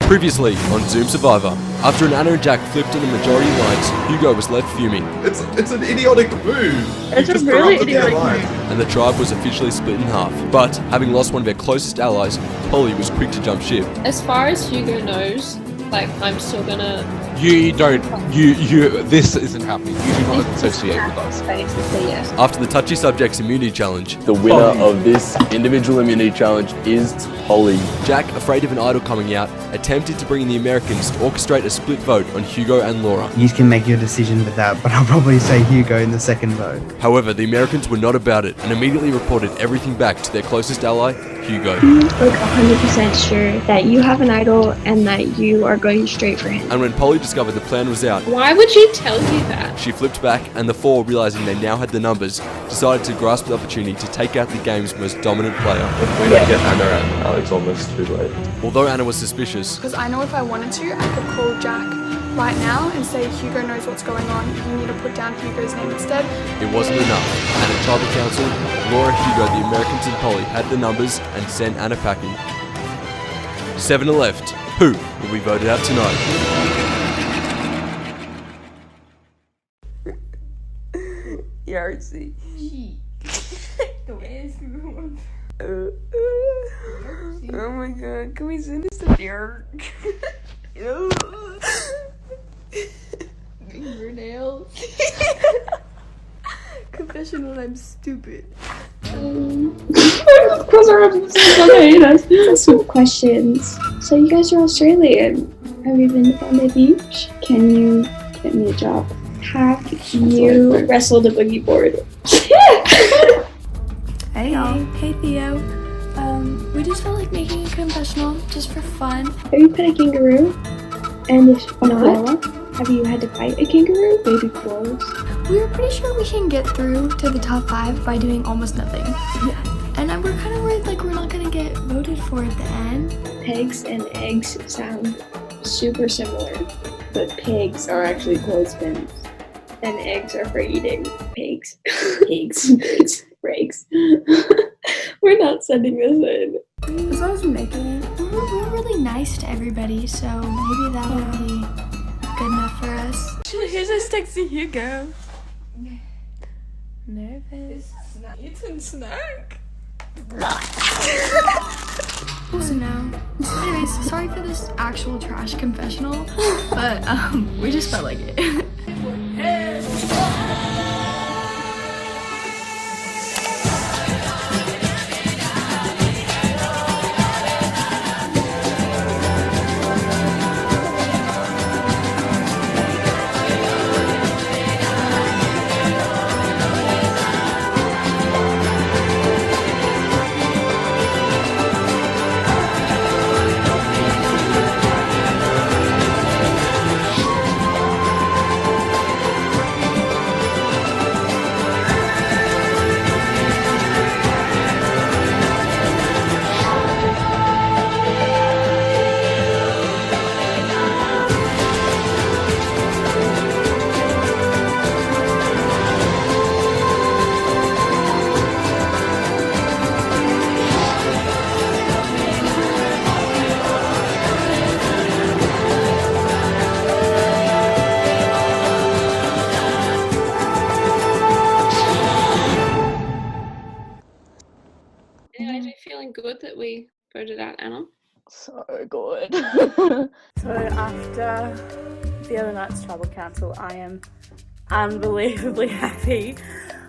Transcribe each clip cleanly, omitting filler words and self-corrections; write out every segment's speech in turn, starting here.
Previously on Zoom Survivor, after an Anna and Jack flipped in the majority lines, Hugo was left fuming. It's an idiotic move. It's a really idiotic move. And the tribe was officially split in half. But, having lost one of their closest allies, Polly was quick to jump ship. As far as Hugo knows, like, I'm still gonna... This isn't happening. You do not associate with us. Basically, yes. After the touchy subjects immunity challenge, the winner of this individual immunity challenge is Polly. Jack, afraid of an idol coming out, attempted to bring in the Americans to orchestrate a split vote on Hugo and Laura. You can make your decision with that, but I'll probably say Hugo in the second vote. However, the Americans were not about it and immediately reported everything back to their closest ally, Hugo. You look 100% sure that you have an idol and that you are going straight for him. And when Polly discovered the plan was out, Why would she tell you that? she flipped back, and the four, realizing they now had the numbers, decided to grasp the opportunity to take out the game's most dominant player. If we don't get Anna out, it's almost too late. Although Anna was suspicious, Because I know if I wanted to, I could call Jack right now and say Hugo knows what's going on. You need to put down Hugo's name instead. it wasn't enough. And at tribal council, Laura, Hugo, the Americans and Polly had the numbers and sent Anna packing. 7 are left. Who will be voted out tonight? Yardsie. Oh my god, can we send this to Derek? Fingernails. Confessional, I'm stupid. Some questions. So you guys are Australian. Have you been to Bondi Beach? Can you get me a job? Have you wrestled a boogie board? Hey y'all. Hey Theo. We just felt like making a confessional just for fun. Have you pet a kangaroo? And if not, have you had to fight a kangaroo? Baby clothes. We were pretty sure we can get through to the top 5 by doing almost nothing. Yeah. And we're kind of worried like we're not gonna get voted for at the end. Pigs and eggs sound super similar, but pigs are actually clothespins, and eggs are for eating. Pigs. Pigs. Breaks. We're not sending this in. As long as we're making it, we're really nice to everybody, so maybe that'll be good enough for us. Here's us texting Hugo. Nervous. You didn't snack. So now, anyways, sorry for this actual trash confessional, but we just felt like it. Anyways, are you feeling good that we voted out Anna? So good. So after the other night's tribal council, I am unbelievably happy.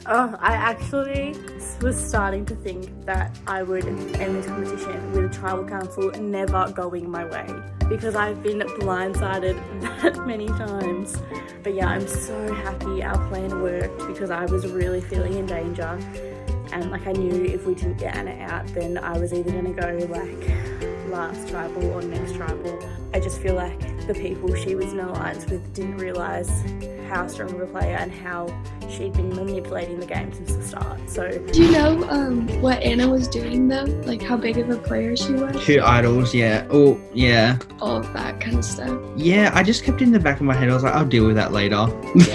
I actually was starting to think that I would end this competition with a tribal council never going my way, because I've been blindsided that many times. But yeah, I'm so happy our plan worked, because I was really feeling in danger. And like, I knew if we didn't get Anna out, then I was either going to go like last tribal or next tribal. I just feel like the people she was in alliance with didn't realise how strong of a player and how she'd been manipulating the game since the start. So Do you know what Anna was doing though? Like how big of a player she was? 2 idols, yeah. Oh, yeah. All of that kind of stuff. Yeah, I just kept it in the back of my head. I was like, I'll deal with that later.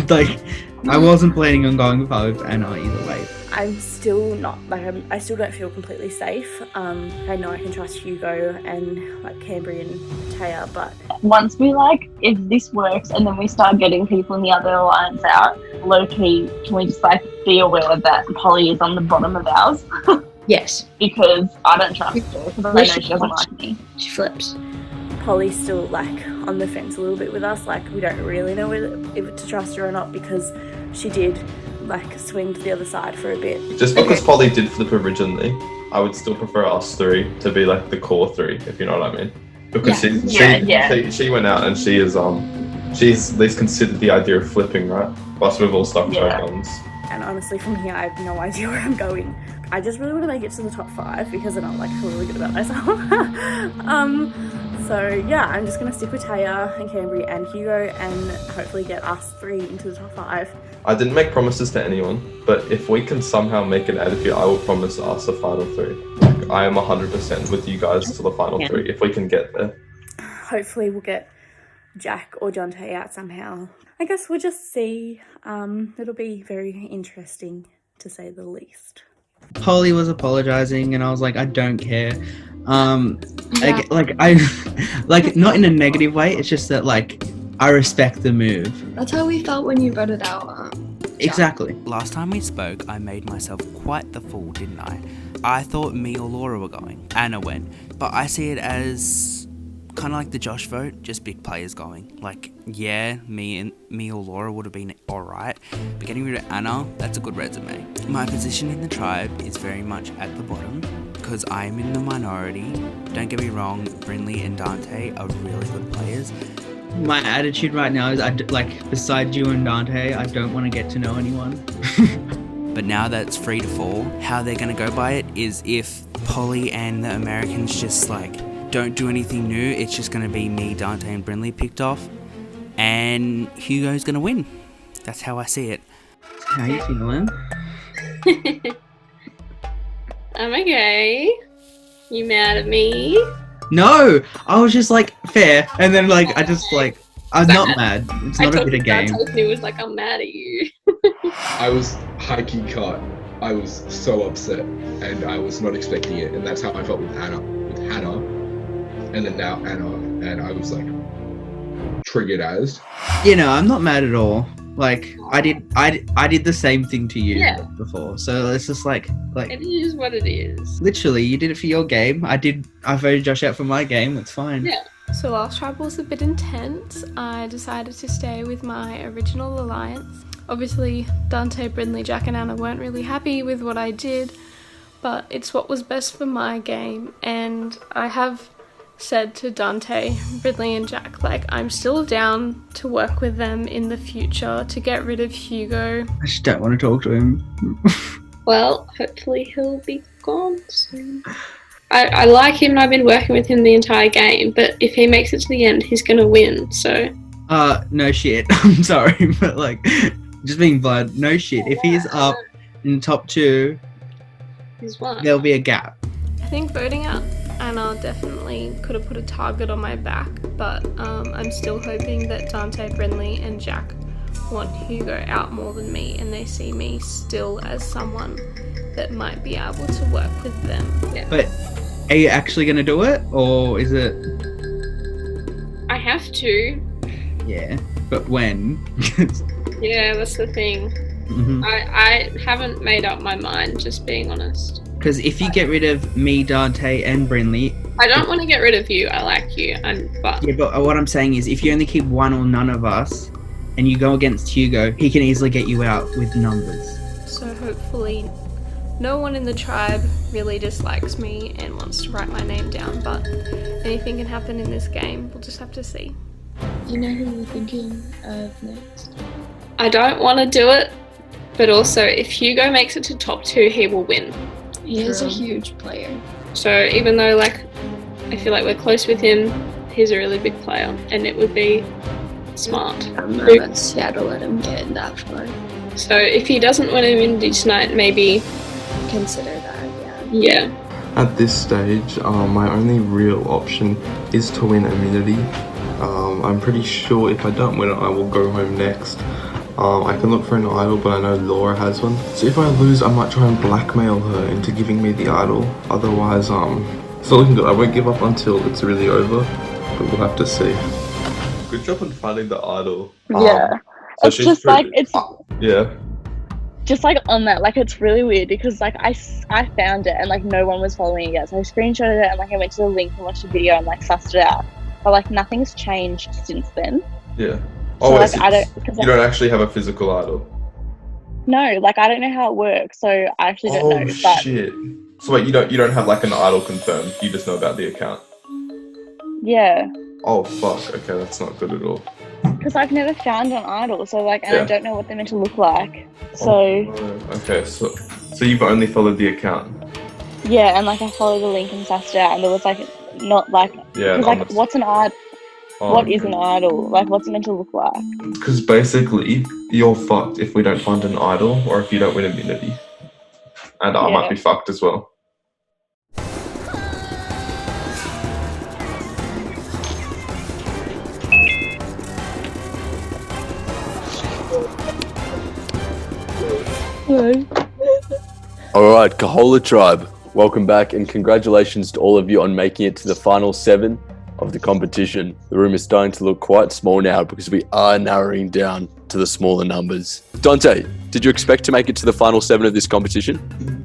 Like, I wasn't planning on going with Anna either way. I'm still not, like, I still don't feel completely safe. I know I can trust Hugo and, like, CAMBREE and TEHYA, but... Once we, like, if this works and then we start getting people in the other alliance out, low-key, can we just, like, be aware that Polly is on the bottom of ours? Yes. Because I don't trust her, because I know she doesn't like me. She flips. Polly's still, like, on the fence a little bit with us. Like, we don't really know if to trust her or not because she did, like, swing to the other side for a bit. Just because Polly did flip originally, I would still prefer us three to be like the core three, if you know what I mean. Because she went out and she's at least considered the idea of flipping, right? Whilst we've all stuck to our guns. And honestly, from here, I have no idea where I'm going. I just really want to make it to the top 5 because then I'm, like, really good about myself. So yeah, I'm just gonna stick with TEHYA and CAMBREE and Hugo and hopefully get us 3 into the top 5. I didn't make promises to anyone, but if we can somehow make it out of here, I will promise us a final 3. Like, I am 100% with you guys to the final 3 if we can get there. Hopefully we'll get Jack or Dante out somehow. I guess we'll just see. It'll be very interesting to say the least. Polly was apologizing and I was like, I don't care. Yeah. Like not in a negative way, it's just that, like, I respect the move. That's how we felt when you voted out. Exactly. Last time we spoke, I made myself quite the fool, didn't I? I thought me or Laura were going. Anna went. But I see it as kind of like the Josh vote, just big players going. Like, yeah, me or Laura would have been alright, but getting rid of Anna, that's a good resume. My position in the tribe is very much at the bottom, because I am in the minority. Don't get me wrong, Brinley and Dante are really good players. My attitude right now is, besides you and Dante, I don't want to get to know anyone. But now that it's free to fall, how they're going to go by it is if Polly and the Americans just, like, don't do anything new, it's just going to be me, Dante and Brinley picked off, and Hugo's going to win. That's how I see it. How you feeling? I'm okay. You mad at me? No! I was just like, fair, and then, like, I'm not mad. It's not a bit of game. He was like, I'm mad at you. I was high-key cut. I was so upset, and I was not expecting it, and that's how I felt with Hannah, and then now Anna, and I was like triggered as. You know, I'm not mad at all. Like, I did the same thing to you before, so it's just like it is what it is. Literally, you did it for your game. I voted Josh out for my game. It's fine. Yeah. So last tribe was a bit intense. I decided to stay with my original alliance. Obviously, Dante, Brinley, Jack and Anna weren't really happy with what I did, but it's what was best for my game, and I have said to Dante, Brinley and Jack, like, I'm still down to work with them in the future to get rid of Hugo. I just don't want to talk to him. Well, hopefully he'll be gone soon. I like him and I've been working with him the entire game, but if he makes it to the end, he's gonna win, so... No shit. I'm sorry, but, like, just being blunt, no shit. If he's up in the top 2, there'll be a gap. I think voting out Anna definitely could have put a target on my back, but I'm still hoping that Dante, Brinley and Jack want Hugo out more than me, and they see me still as someone that might be able to work with them. Yeah. But are you actually going to do it, or is it... I have to. Yeah, but when? Yeah, that's the thing. Mm-hmm. I haven't made up my mind, just being honest. Because if you get rid of me, Dante, and Brinley... I don't want to get rid of you, I like you, but... Yeah, but what I'm saying is, if you only keep one or none of us, and you go against Hugo, he can easily get you out with numbers. So hopefully no one in the tribe really dislikes me and wants to write my name down, but anything can happen in this game, we'll just have to see. Do you know who you're thinking of next? I don't want to do it, but also if Hugo makes it to top 2, he will win. He is a huge player. So even though, like, I feel like we're close with him, he's a really big player, and it would be smart. I'm nervous, to let him get that far. So if he doesn't win immunity tonight, maybe consider that, yeah. At this stage, my only real option is to win immunity. I'm pretty sure if I don't win it, I will go home next. I can look for an idol, but I know Laura has one. So if I lose, I might try and blackmail her into giving me the idol. Otherwise, it's not looking good. I won't give up until it's really over, but we'll have to see. Good job on finding the idol. Yeah. So It's just like, it's Yeah. just like on that, like it's really weird because like I found it and like no one was following it yet. So I screenshotted it and like I went to the link and watched the video and like sussed it out. But like nothing's changed since then. Yeah. So, Oh, like, you don't actually have a physical idol? No, like I don't know how it works, so I actually don't know. Oh, But shit. So wait, you don't have like an idol confirmed, you just know about the account? yeah, Oh, fuck. Okay, that's not good at all. because I've never found an idol, so like, and Yeah. I don't know what they're meant to look like. So Okay, so you've only followed the account? yeah, and like I followed the link and sussed it out, and there was like not like, Yeah. because like what's an idol? What is an idol? Like, what's it meant to look like? Because basically, you're fucked if we don't find an idol or if you don't win immunity. And I might be fucked as well. Alright, Kahola Tribe, welcome back and congratulations to all of you on making it to the final 7 of the competition. The room is starting to look quite small now because we are narrowing down to the smaller numbers. Dante, did you expect to make it to the final 7 of this competition?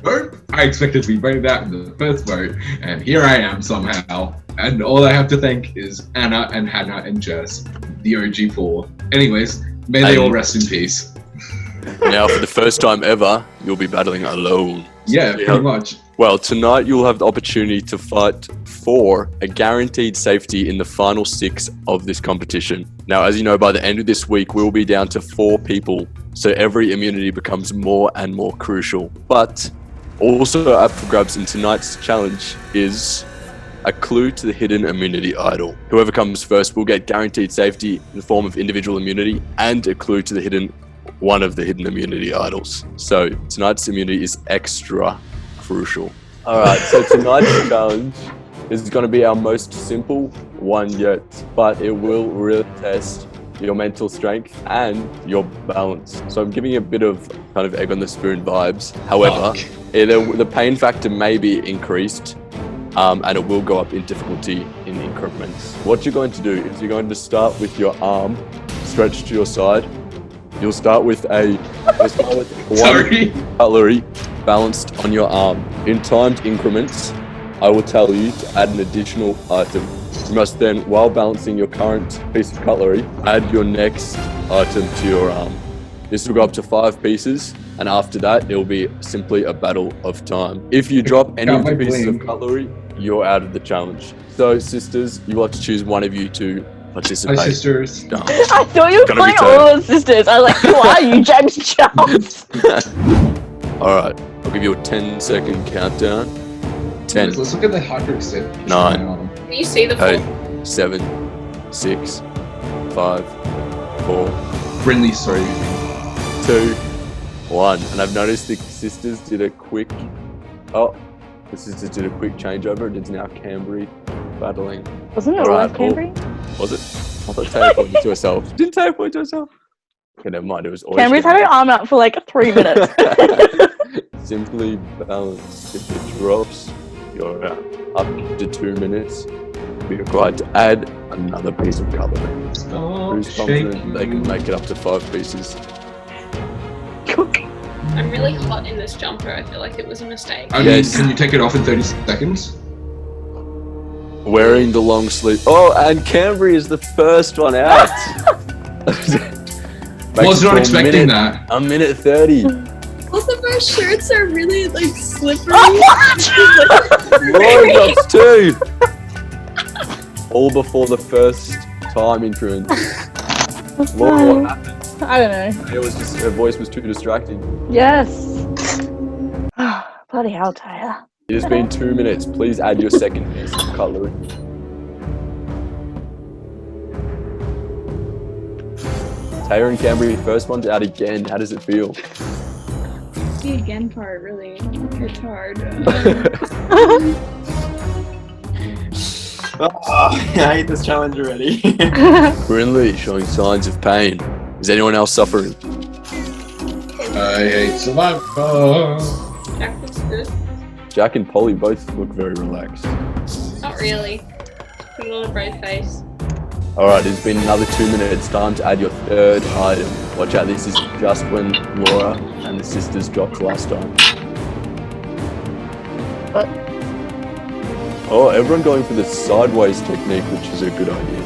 Nope. I expected to be voted out in the first vote, and here I am somehow. And all I have to thank is Anna and Hannah and Jess, the OG4. Anyways, may they all rest in peace. Now, for the first time ever, you'll be battling alone. Yeah, pretty much. Well, tonight you'll have the opportunity to fight for a guaranteed safety in the final 6 of this competition. Now, as you know, by the end of this week, we'll be down to 4 people, so every immunity becomes more and more crucial. But also up for grabs in tonight's challenge is a clue to the hidden immunity idol. Whoever comes first will get guaranteed safety in the form of individual immunity and a clue to the one of the hidden immunity idols. So tonight's immunity is extra crucial. All right, so tonight's challenge is going to be our most simple one yet, but it will really test your mental strength and your balance. So I'm giving you a bit of kind of egg on the spoon vibes. However, the pain factor may be increased and it will go up in difficulty in increments. What you're going to do is you're going to start with your arm stretched to your side. You'll start with one cutlery balanced on your arm. In timed increments, I will tell you to add an additional item. You must then, while balancing your current piece of cutlery, add your next item to your arm. This will go up to 5 pieces, and after that, it will be simply a battle of time. If you drop any of the pieces of cutlery, you're out of the challenge. So, sisters, you will have to choose one of you to participate. Hi, sisters. I thought you were calling all the sisters. I was like, who are you, James Charles? Alright, I'll give you a 10-second countdown. 10. Let's look at the hyperextend. 9. Can you see the 8, 7, 6, 5, 4, Friendly, sorry. 2, 1. And I've noticed the sisters did a quick... Oh, the sisters did a quick changeover. It's now CAMBREE battling. Wasn't it always CAMBREE? Was it? I thought Theo pointed to herself. Didn't Theo point to herself? Okay, never mind. It was always CAMBREE's had her arm out for like 3 minutes. Simply balance. If it drops, you're out. Up to 2 minutes, you'll be required to add another piece of cutlery. Who's confident they can make it up to 5 pieces? I'm really hot in this jumper. I feel like it was a mistake. I mean, can you take it off in 30 seconds? Wearing the long sleeve. Oh, and CAMBREE is the first one out. Was not expecting that. A minute 30. Both of our shirts are really like slippery. Laura drops 2. All before the first time increment. Laura, what happened? I don't know. It was just her voice was too distracting. Yes. Bloody hell, Tyler. It has been 2 minutes. Please add your second piece of cutlery. Taylor and CAMBREE, first one's out again. How does it feel? The again part really hits hard. I hate this challenge already. Brinley showing signs of pain. Is anyone else suffering? I hate Survivor. Jack looks good. Jack and Polly both look very relaxed. Not really. Put it on a brave face. Alright, it's been another 2 minutes. Time to add your third item. Watch out, this is just when Laura and the sisters dropped last time. What? Oh, everyone going for the sideways technique, which is a good idea,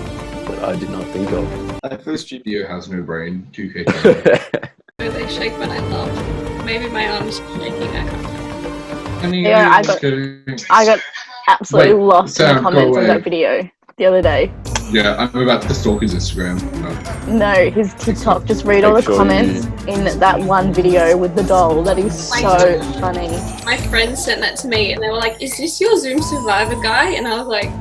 but I did not think of. That first GPU has no brain. 2K. They shake when I laugh. Maybe my arm's shaking. I can't tell. Yeah, I got absolutely lost in the Sam, comments go of away. that video the other day. Yeah, I'm about to stalk his Instagram. No, his TikTok. Just read all the comments in that one video with the doll. That is so funny. My friends sent that to me and they were like, "Is this your Zoom Survivor guy?" And I was like,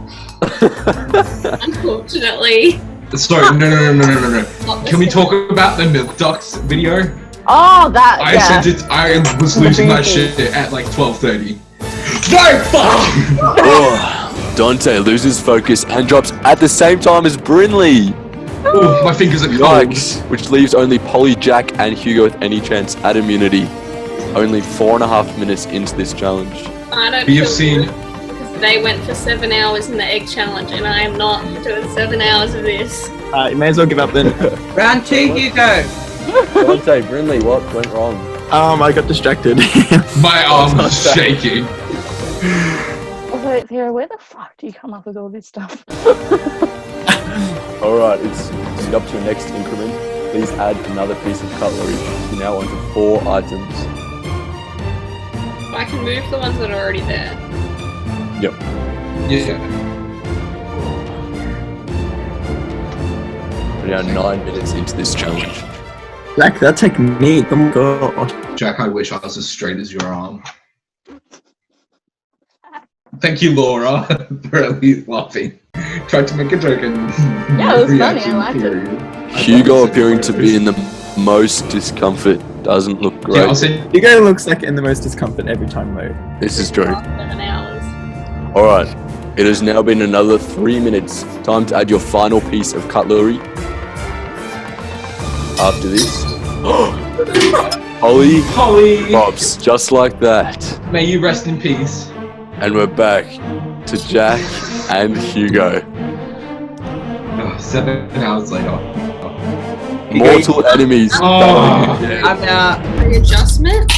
"Unfortunately." Sorry, no. Can we talk about the Milk Ducks video? Oh, that. I sent it. I was losing my shit at like 12:30. No, fuck! Oh, Dante loses focus and drops at the same time as Brinley. Ooh, my fingers are cold. Yikes, which leaves only Polly, Jack, and Hugo with any chance at immunity. Only 4.5 minutes into this challenge. I don't We have feel seen. good because they went for 7 hours in the egg challenge and I am not doing 7 hours of this. You may as well give up then. Round 2, Hugo. Dante, Brinley, what went wrong? I got distracted. My arm was shaking. Also, Theo, where the fuck do you come up with all this stuff? Alright, it's up to your next increment. Please add another piece of cutlery. You're now on to 4 items. I can move the ones that are already there. Yep. Yeah. We're now 9 minutes into this challenge. Jack, that technique, oh my god. Jack, I wish I was as straight as your arm. Thank you, Laura, for at least laughing. Tried to make a joke and Yeah, it was funny. I liked it. Hugo appearing to be in the most discomfort doesn't look great. Yeah, I'll say. Hugo looks like in the most discomfort every time though. This is true. 7 hours. Alright, it has now been another 3 minutes. Time to add your final piece of cutlery. After this, Polly drops just like that. May you rest in peace. And we're back to Jack and Hugo. 7 hours later. Mortal enemies. Oh. I'm out. Readjustment?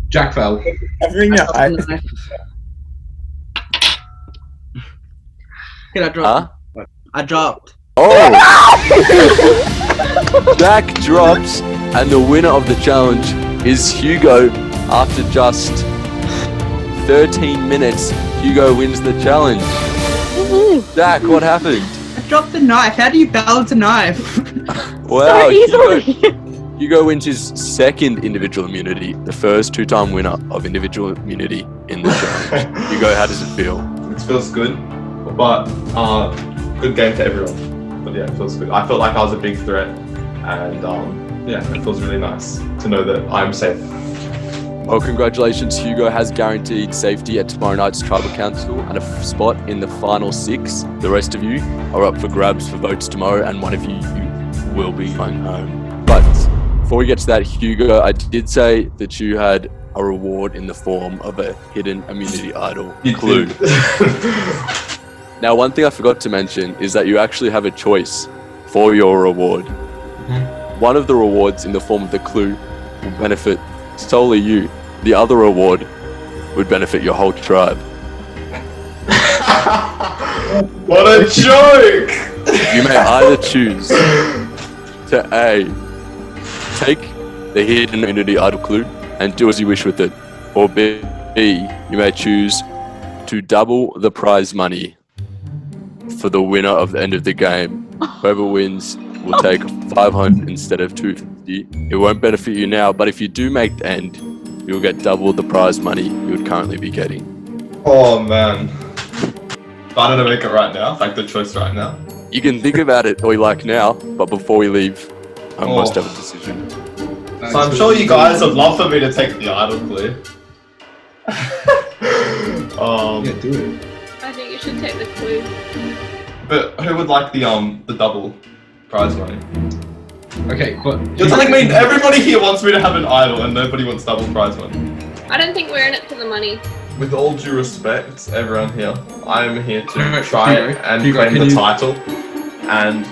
Jack fell. Covering your eyes. Can I drop? Huh? I dropped. Oh! Jack drops, and the winner of the challenge is Hugo. After just 13 minutes, Hugo wins the challenge. Jack, what happened? I dropped the knife. How do you balance a knife? Wow, Hugo wins his second individual immunity, the first 2-time winner of individual immunity in the challenge. Hugo, how does it feel? It feels good, but good game to everyone. But yeah, it feels good. I felt like I was a big threat, and yeah, it feels really nice to know that I'm safe. Well, congratulations, Hugo has guaranteed safety at tomorrow night's Tribal Council and a spot in the final 6. The rest of you are up for grabs for votes tomorrow, and one of you will be going home. But before we get to that, Hugo, I did say that you had a reward in the form of a hidden immunity idol clue. Now, one thing I forgot to mention is that you actually have a choice for your reward. One of the rewards in the form of the clue will benefit solely you. The other reward would benefit your whole tribe. What a joke! You may either choose to A, take the hidden immunity idol clue and do as you wish with it, or B, you may choose to double the prize money for the winner of the end of the game. Whoever wins will take 500 instead of 250. It won't benefit you now, but if you do make the end, you'll get double the prize money you would currently be getting. Oh man. If I don't make it right now, like the choice right now. You can think about it all you like now, but before we leave, I must have a decision. So I'm sure you guys would love for me to take the idol clue. Yeah, do it. I think you should take the clue. But who would like the double prize money? Okay, but You're telling me everybody here wants me to have an idol and nobody wants double prize money? I don't think we're in it for the money. With all due respect, everyone here, I am here to try and Hugo, claim can the you- title. And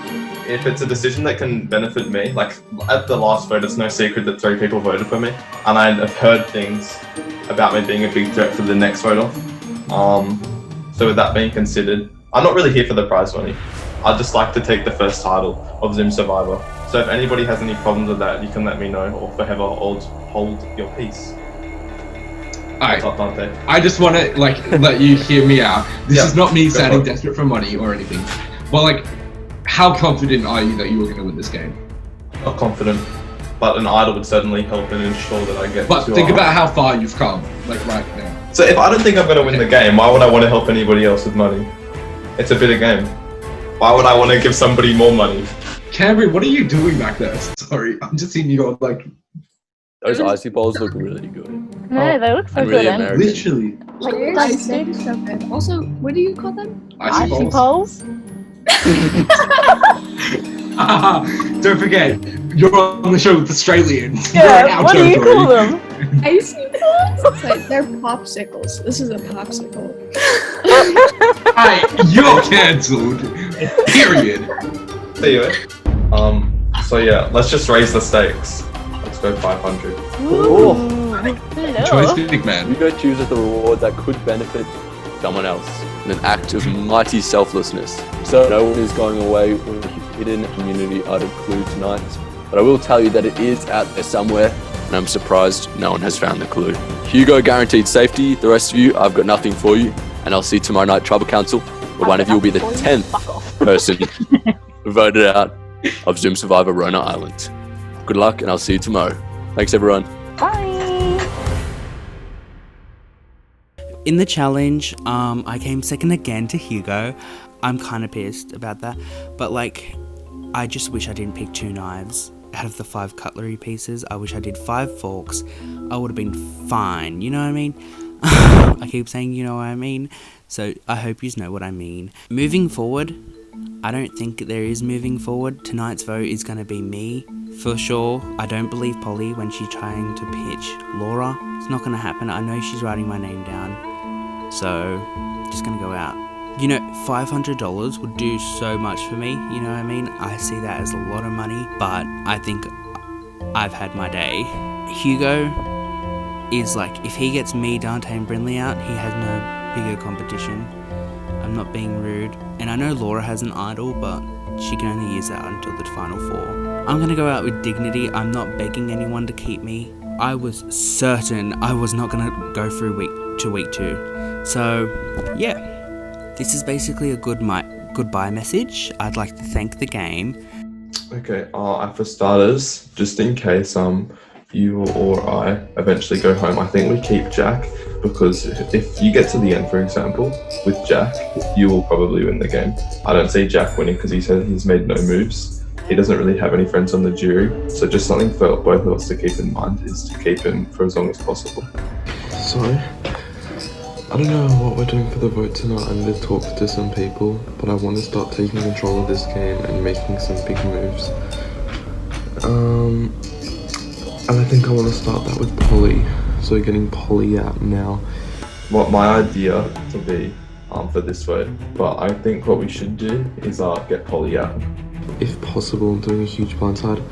if it's a decision that can benefit me, like at the last vote, it's no secret that 3 people voted for me. And I have heard things about me being a big threat for the next vote off. So with that being considered, I'm not really here for the prize money. I'd just like to take the first title of Zoom Survivor. So if anybody has any problems with that, you can let me know, or forever hold your peace. Alright, What's up, Dante? I just want to let you hear me out. This Yeah, is not me go sounding for it. desperate for money or anything. But how confident are you that you were going to win this game? Not confident, but an idol would certainly help and ensure that I get But to think about how far you've come, right now. So if I don't think I'm going to win the game, why would I want to help anybody else with money? It's a bitter game. Why would I want to give somebody more money? Cambry, what are you doing back there? Sorry, I'm just seeing you go Those icy balls look really good. Yeah, they look so And good. really eh? American. Literally. Like, so good. Also, what do you call them? Icy Poles? Don't forget, you're on the show with Australians. Yeah, what do you call them? Icy balls? They're popsicles. This is a popsicle. Hey, you're cancelled. Period. Theo. So yeah, let's just raise the stakes. Let's go 500. Choice big man. You go choose the reward that could benefit someone else. In an act of mighty selflessness. So no one is going away with a hidden immunity idol clue tonight. But I will tell you that it is out there somewhere, and I'm surprised no one has found the clue. Hugo guaranteed safety. The rest of you, I've got nothing for you. And I'll see you tomorrow night, Tribal Council, where one of you will be the 10th person voted out of Zoom Survivor Rona Island. Good luck, and I'll see you tomorrow. Thanks, everyone. Bye. In the challenge, I came second again to Hugo. I'm kind of pissed about that, but I just wish I didn't pick 2 knives out of the 5 cutlery pieces. I wish I did 5 forks. I would have been fine, you know what I mean? I keep saying you know what I mean, so I hope you know what I mean. Moving forward, I don't think there is moving forward. Tonight's vote is going to be me, for sure. I don't believe Polly when she's trying to pitch Laura. It's not going to happen. I know she's writing my name down, so just going to go out. You know, $500 would do so much for me, you know what I mean? I see that as a lot of money, but I think I've had my day. Hugo is if he gets me, Dante and Brinley out, he has no bigger competition. I'm not being rude. And I know Laura has an idol, but she can only use that until the final 4. I'm gonna go out with dignity. I'm not begging anyone to keep me. I was certain I was not gonna go through week 2. So, yeah. This is basically a goodbye message. I'd like to thank the game. Okay, for starters, just in case you or I eventually go home, I think we keep Jack, because if you get to the end, for example, with Jack, you will probably win the game. I don't see Jack winning because he said he's made no moves. He doesn't really have any friends on the jury, so just something for both of us to keep in mind is to keep him for as long as possible. So, I don't know what we're doing for the vote tonight. I need to talk to some people, but I want to start taking control of this game and making some big moves. And I think I want to start that with Polly, so getting Polly out now. What my idea to be for this vote, but I think what we should do is get Polly out. If possible, I'm doing a huge blindside.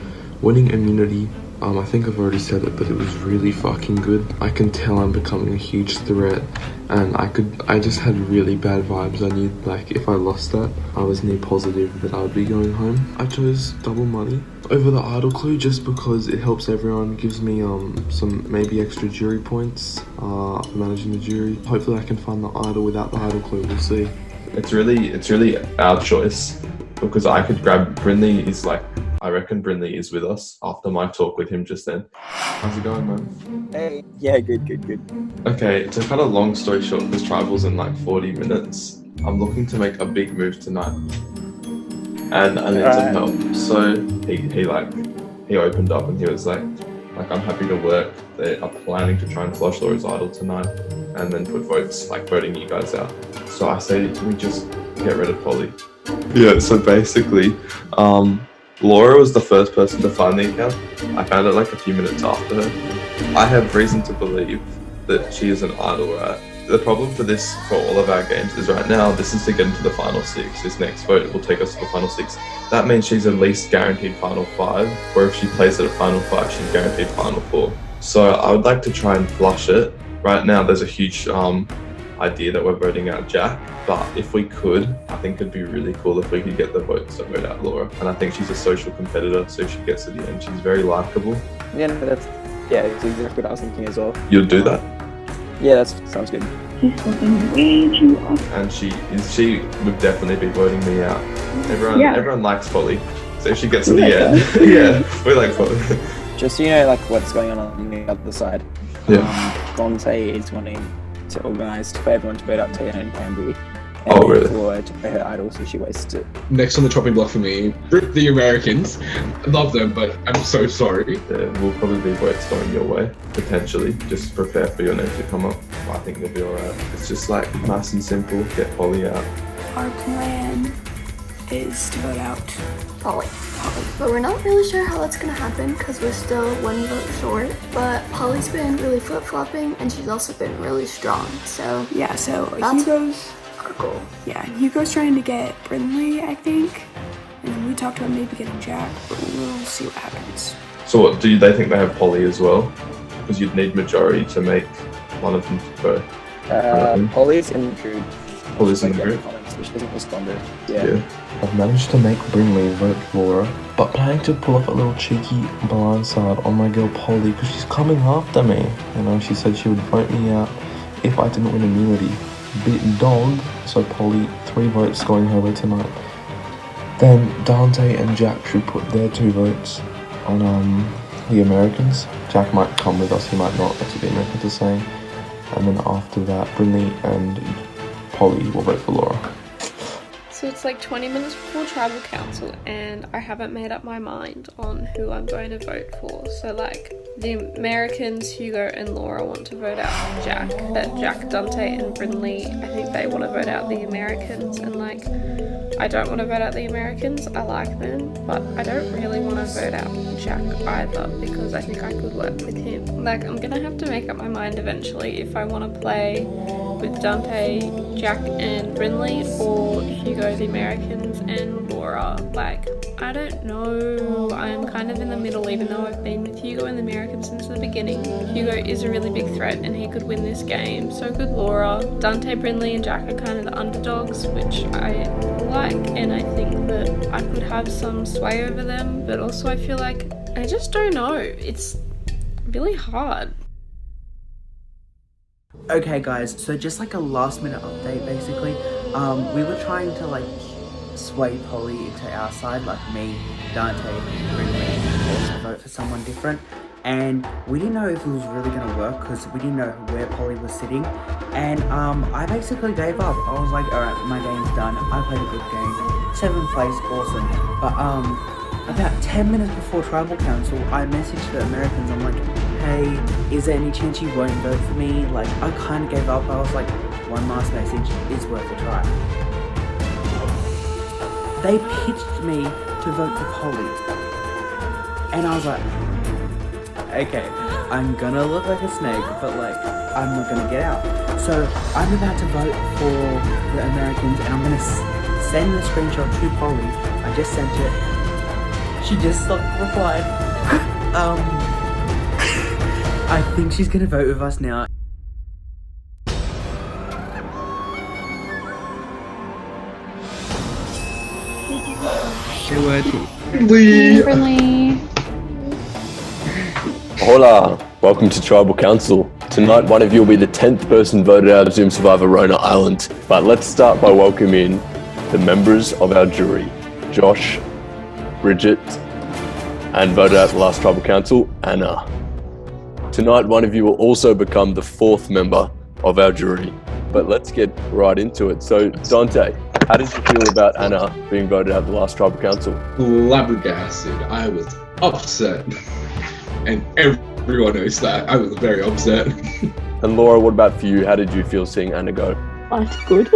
Winning immunity, I think I've already said it, but it was really fucking good. I can tell I'm becoming a huge threat, and I just had really bad vibes. I knew, if I lost that, I was near positive that I would be going home. I chose double money over the idol clue just because it helps everyone, gives me some maybe extra jury points for managing the jury. Hopefully I can find the idol without the idol clue, we'll see. It's really our choice, because I could grab Brinley I reckon Brinley is with us after my talk with him just then. How's it going, man? Hey. Yeah, good. Okay, to cut a long story short, because Tribal's in 40 minutes, I'm looking to make a big move tonight. And I need some help. So he opened up and he was like, I'm happy to work. They are planning to try and flush Laura's idol tonight and then put votes, voting you guys out. So I say we just get rid of Polly. Yeah, so basically, Laura was the first person to find the account. I found it like a few minutes after her. I have reason to believe that she is an idol, right? The problem for all of our games is right now, this is to get into the final 6. This next vote will take us to the final 6. That means she's at least guaranteed final 5, or if she plays at a final 5, she's guaranteed final 4. So I would like to try and flush it. Right now, there's a huge idea that we're voting out Jack, but if we could, I think it'd be really cool if we could get the votes that vote out Laura. And I think she's a social competitor, so if she gets to the end, she's very likable. Yeah, no, that's exactly what I was thinking as well. You'll do that? Yeah, that sounds good. And she would definitely be voting me out. Everyone likes Polly, so if she gets to the end, yeah, we like Polly. Just so you know, like what's going on the other side. Yeah. Dante is wanting to organise for everyone to vote up TEHYA and CAMBREE. Oh, really? Laura to play her idol, so she wastes it. Next on the chopping block for me, rip the Americans. I love them, but I'm so sorry. There will probably be votes going your way, potentially. Just prepare for your name to come up. I think you'll be alright. It's just like nice and simple, get Polly out. Our plan is to vote out Polly. But we're not really sure how that's gonna happen because we're still one vote short. But Polly's been really flip-flopping and she's also been really strong. So yeah, so that's Hugo's our goal. Yeah, Hugo's trying to get Brindley, I think. And then we talked about maybe getting Jack, but we'll see what happens. So what, do they think they have Polly as well? Because you'd need majority to make one of them go. Polly's in the group. Polly's in the group? Which hasn't responded. Yeah. I've managed to make Brinley vote Laura, but planning to pull off a little cheeky blindside on my girl Polly because she's coming after me. You know, she said she would vote me out if I didn't win immunity. Bit dog, so Polly, 3 votes going her way tonight. Then Dante and Jack should put their 2 votes on the Americans. Jack might come with us, he might not, that's what the Americans are saying. And then after that, Brinley and Polly will vote for Laura. So it's like 20 minutes before tribal council and I haven't made up my mind on who I'm going to vote for. So like the Americans, Hugo and Laura want to vote out Jack. Jack, Dante and Brindley, I think they want to vote out the Americans, and like I don't want to vote out the Americans, I like them, but I don't really want to vote out Jack either because I think I could work with him. Like I'm gonna have to make up my mind eventually if I want to play with Dante, Jack and Brindley or Hugo, the Americans and Laura. Like I don't know, I'm kind of in the middle even though I've been with Hugo and the Americans since the beginning. Hugo is a really big threat and he could win this game, so could Laura. Dante, Brindley and Jack are kind of the underdogs, which I like, and I think that I could have some sway over them, but also I feel like I just don't know, it's really hard. Okay guys, so just like a last minute update basically. We were trying to like sway Polly into our side, like me, Dante, Brindley, also vote for someone different. And we didn't know if it was really going to work because we didn't know where Polly was sitting. And I basically gave up. I was like, alright, my game's done. I played a good game. 7th place, awesome. But about 10 minutes before tribal council, I messaged the Americans. I'm like, hey, is there any chance you won't vote for me? Like, I kind of gave up. I was like, one last message is worth a try. They pitched me to vote for Polly. And I was like, okay, I'm gonna look like a snake, but like, I'm not gonna get out. So I'm about to vote for the Americans and I'm gonna send the screenshot to Polly. I just sent it. She just replied. I think she's gonna vote with us now. Say word. Brindley. Hola, welcome to Tribal Council. Tonight, one of you will be the 10th person voted out of Zoom Survivor Rona Island. But let's start by welcoming the members of our jury, Josh, Bridget, and voted out the last Tribal Council, Anna. Tonight, one of you will also become the 4th member of our jury. But let's get right into it. So, Dante, how did you feel about Anna being voted out the last Tribal Council? Flabbergasted. I was upset. And everyone knows that. I was very upset. And Laura, what about for you? How did you feel seeing Anna go? Life's good.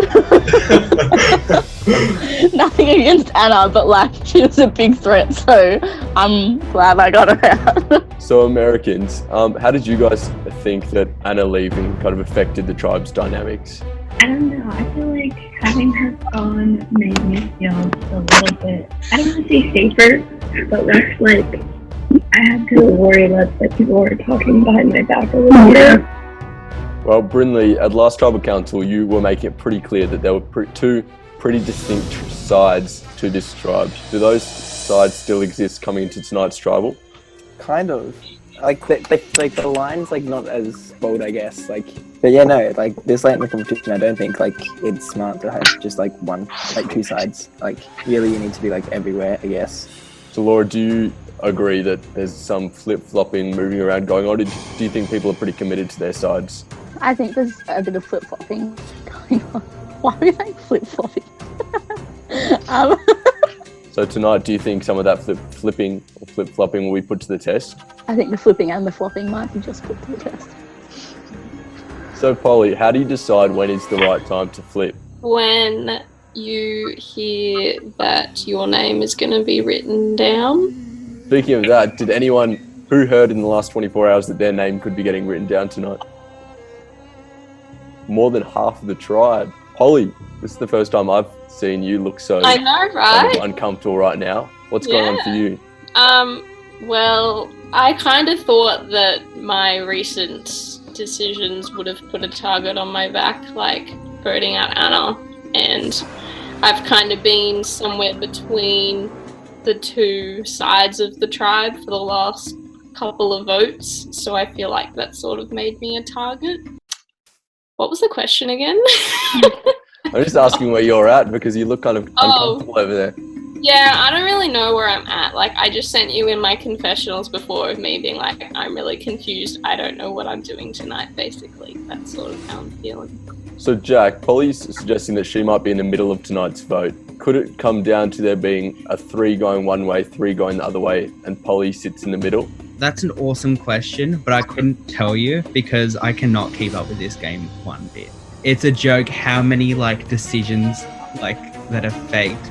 Nothing against Anna, but like she was a big threat, so I'm glad I got her out. So Americans, how did you guys think that Anna leaving kind of affected the tribe's dynamics? I don't know. I feel like having her gone made me feel a little bit, I don't want to say safer, but less like I had to worry less that people were talking behind my back a little bit. Well, Brinley, at last tribal council, you were making it pretty clear that there were two pretty distinct sides to this tribe. Do those sides still exist coming into tonight's tribal? Kind of. Like the line's like not as bold, I guess. Like, but yeah, no. Like this late in the competition, I don't think like it's smart to have just like two sides. Like, really, you need to be like everywhere, I guess. So, Laura, do you agree that there's some flip-flopping, moving around going on? Do you think people are pretty committed to their sides? I think there's a bit of flip-flopping going on. Why are we like flip-flopping? So tonight, do you think some of that flipping or flip-flopping will be put to the test? I think the flipping and the flopping might be just put to the test. So Polly, how do you decide when is the right time to flip? When you hear that your name is going to be written down. Speaking of that, did anyone who heard in the last 24 hours that their name could be getting written down tonight? More than half of the tribe. Holly, this is the first time I've seen you look so I know, right? uncomfortable right now. What's going on for you? Well, I kind of thought that my recent decisions would have put a target on my back, like voting out Anna, and I've kind of been somewhere between the two sides of the tribe for the last couple of votes, so I feel like that sort of made me a target. What was the question again? I'm just asking where you're at because you look kind of uncomfortable over there. Yeah, I don't really know where I'm at. Like, I just sent you in my confessionals before of me being like, I'm really confused. I don't know what I'm doing tonight, basically. That's sort of how I'm feeling. So, Jack, Polly's suggesting that she might be in the middle of tonight's vote. Could it come down to there being a 3 going one way, 3 going the other way, and Polly sits in the middle? That's an awesome question, but I couldn't tell you because I cannot keep up with this game one bit. It's a joke how many like decisions like that are faked.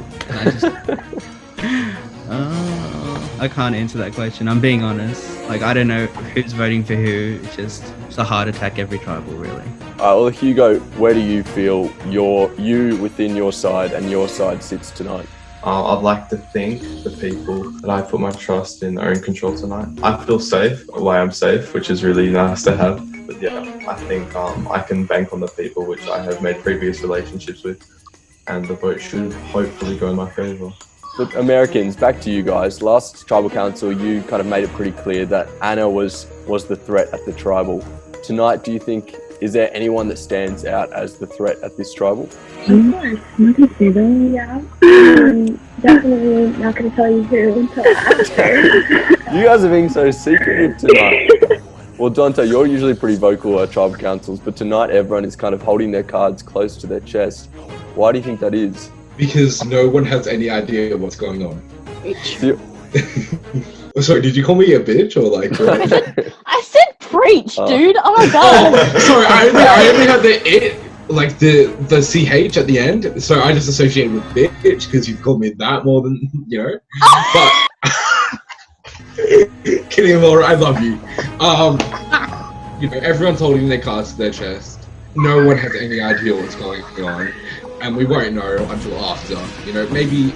I can't answer that question. I'm being honest. Like, I don't know who's voting for who. It's a heart attack every tribal, really. Well, Hugo, where do you feel you within your side and your side sits tonight? I'd like to think the people that I put my trust in are in control tonight. I feel safe, why I'm safe, which is really nice to have. But yeah, I think I can bank on the people which I have made previous relationships with, and the vote should hopefully go in my favour. Look, Americans, back to you guys. Last tribal council, you kind of made it pretty clear that Anna was the threat at the tribal. Tonight, do you think, is there anyone that stands out as the threat at this tribal? Yeah. Definitely not going to tell you who until after. You guys are being so secretive tonight. Well, Dante, you're usually pretty vocal at tribal councils, but tonight everyone is kind of holding their cards close to their chest. Why do you think that is? Because no one has any idea what's going on. Oh, sorry, did you call me a bitch or like? I said preach, dude. Oh my god. Sorry, I only had the it, like the ch at the end, so I just associated with bitch because you've called me that more than But kidding, Laura, I love you. Everyone's holding their cards to their chest. No one has any idea what's going on. And we won't know until after. Maybe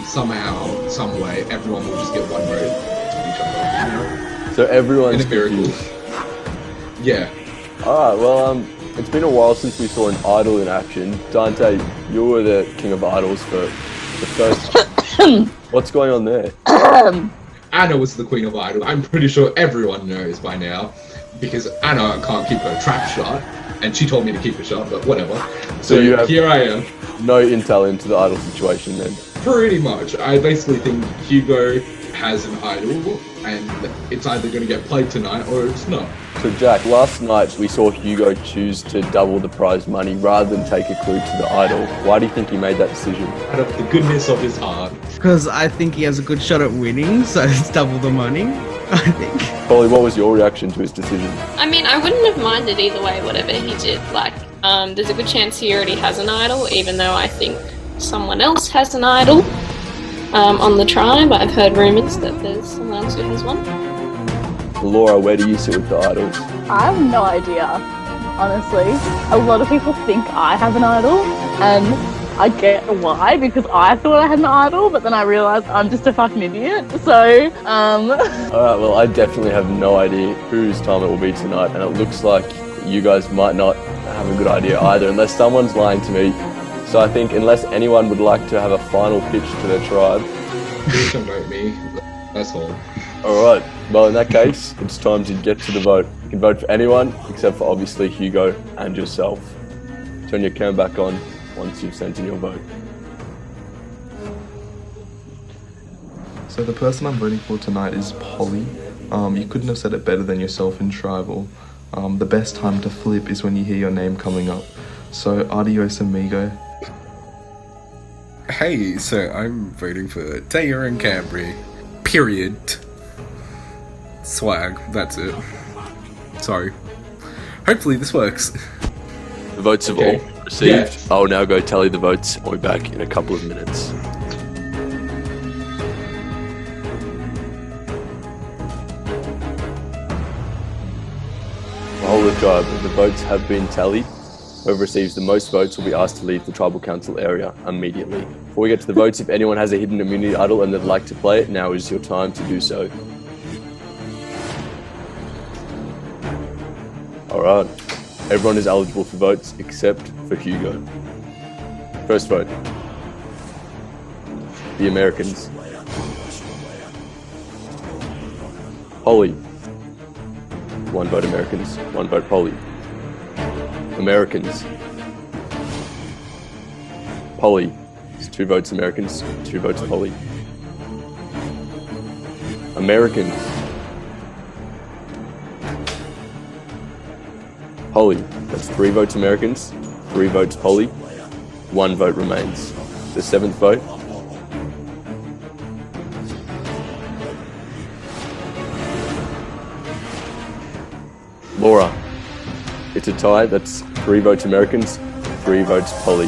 somehow, some way, everyone will just get one vote to each other. So everyone's in a miracle. Yeah. Alright, well, it's been a while since we saw an idol in action. Dante, you were the king of idols for the first... What's going on there? Anna was the queen of idol. I'm pretty sure everyone knows by now. Because Anna can't keep her trap shut. And she told me to keep it shut, but whatever. So here I am. No intel into the idol situation then? Pretty much. I basically think Hugo has an idol, and it's either going to get played tonight or it's not. So Jack, last night we saw Hugo choose to double the prize money rather than take a clue to the idol. Why do you think he made that decision? Out of the goodness of his heart. Because I think he has a good shot at winning, so it's double the money, I think. Polly, what was your reaction to his decision? I mean, I wouldn't have minded either way, whatever he did. Like, There's a good chance he already has an idol, even though I think someone else has an idol on the tribe. I've heard rumours that there's someone else who has one. Laura, where do you sit with the idols? I have no idea, honestly. A lot of people think I have an idol, and I get why, because I thought I had an idol, but then I realised I'm just a fucking idiot, so, Alright, well, I definitely have no idea whose time it will be tonight, and it looks like you guys might not have a good idea either, unless someone's lying to me. So I think unless anyone would like to have a final pitch to their tribe. Please don't vote me. That's all. Alright, well in that case, it's time to get to the vote. You can vote for anyone, except for obviously Hugo and yourself. Turn your camera back on once you've sent in your vote. So the person I'm voting for tonight is Polly. You couldn't have said it better than yourself in Tribal. The best time to flip is when you hear your name coming up. So adios amigo. Hey, so I'm voting for Theo and CAMBREE. Period. Swag, that's it. Sorry. Hopefully this works. The votes have all been received. Yeah. I'll now go tally the votes. I'll be back in a couple of minutes. The whole of the tribe, the votes have been tallied. Whoever receives the most votes will be asked to leave the tribal council area immediately. Before we get to the votes, if anyone has a hidden immunity idol and they'd like to play it, now is your time to do so. Alright, everyone is eligible for votes except for Hugo. First vote. The Americans. Polly. 1 vote Americans, 1 vote Polly. Americans. Polly. It's 2 votes Americans, 2 votes Polly. Americans. Polly. That's 3 votes Americans, 3 votes Polly, 1 vote remains. The 7th vote. Laura. It's a tie. That's 3 votes Americans, 3 votes Polly,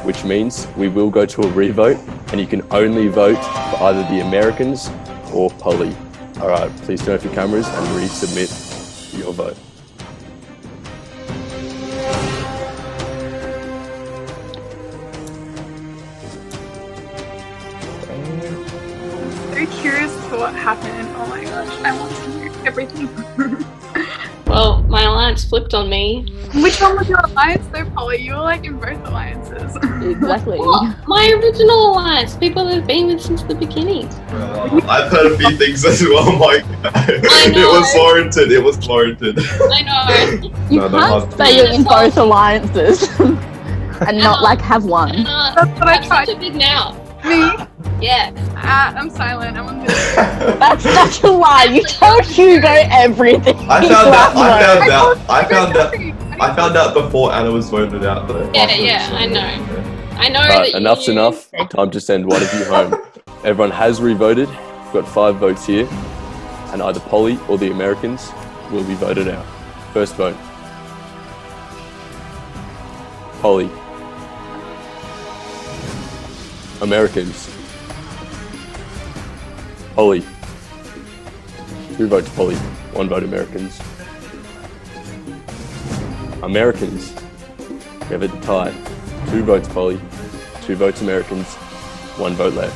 which means we will go to a re-vote, and you can only vote for either the Americans or Polly. Alright, please turn off your cameras and resubmit your vote. Very curious to what happened. Oh my gosh, I want to hear everything. Well, my alliance flipped on me. Which one was your alliance though, Polly? You were like in both alliances. Exactly. What? My original alliance, people that have been with since the beginning. I've heard a few things as well, Mike. It was warranted, it was warranted. I know. You can't say you're in both alliances and not like have one. That's what I tried. Such a big now. Me? Yeah. I'm silent. I'm on this. That's such a lie. You told Hugo everything. I found out before Anna was voted out though. Yeah, I know. I know that enough's enough. Time to send one of you home. Everyone has re-voted. We've got 5 votes here, and either Polly or the Americans will be voted out. First vote. Polly. Americans. Polly. 2 votes Polly, 1 vote Americans. Americans. We have a tie. 2 votes Polly, 2 votes Americans, 1 vote left.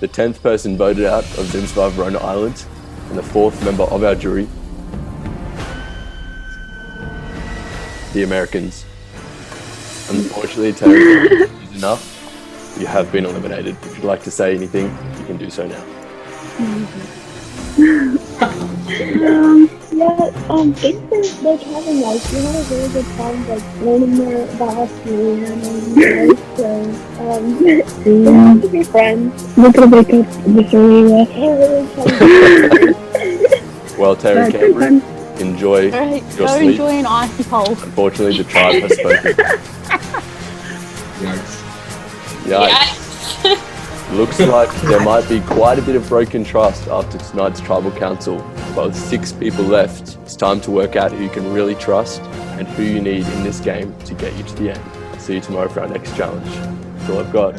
The 10th person voted out of Zoom Survive Rona Island, and the 4th member of our jury, the Americans. Unfortunately, Terry, is enough. You have been eliminated. If you'd like to say anything, you can do so now. Thanks for like having us. We had a really good time like learning more about Australia and life. So we want to be friends. We're gonna wake up before we Well, Terry Cambree, enjoy your Go sleep. enjoy an icy hole. Unfortunately, the tribe has spoken. Yikes. Looks like there might be quite a bit of broken trust after tonight's tribal council. Well, with 6 people left, it's time to work out who you can really trust and who you need in this game to get you to the end. See you tomorrow for our next challenge. That's all I've got.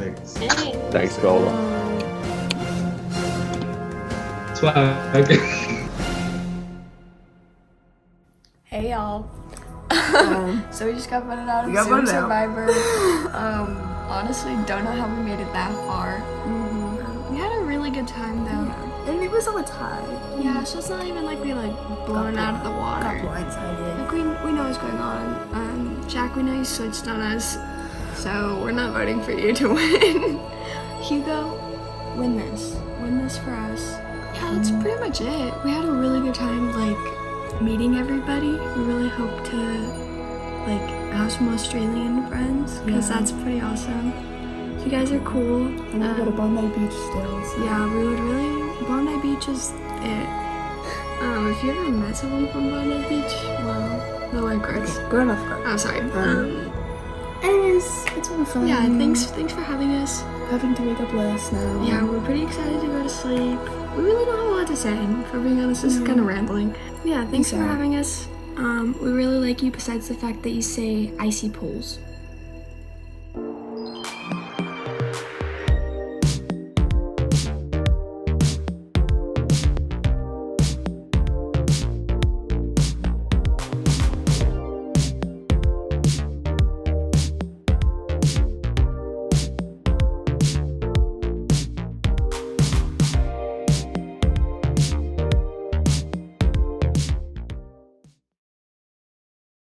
Thanks, Cola. Hey y'all. So we just got voted out of got Zoom voted out. Survivor. Honestly, don't know how we made it that far. We had a really good time though. And it was on a tie. Yeah, so it's not even like we blown out of the water. Got blindsided. Like we know what's going on. Jack, we know you switched on us, so we're not voting for you to win. Hugo, win this. Win this for us. Yeah, that's pretty much it. We had a really good time, like, meeting everybody. We really hope to, like, have some Australian friends, because that's pretty awesome. You guys are cool. And we go to Bondi Beach still. So. Yeah, we would really... Bondi Beach is it. If you ever met someone from Bondi Beach, well, the lifeguards. Good enough. Oh, sorry. Anyways, it's been fun. Yeah, thanks for having us. Having to wake up last now. Yeah, we're pretty excited to go to sleep. We really don't have a lot to say, for being honest. This is kind of rambling. Yeah, thanks for having us. We really like you besides the fact that you say icy pools.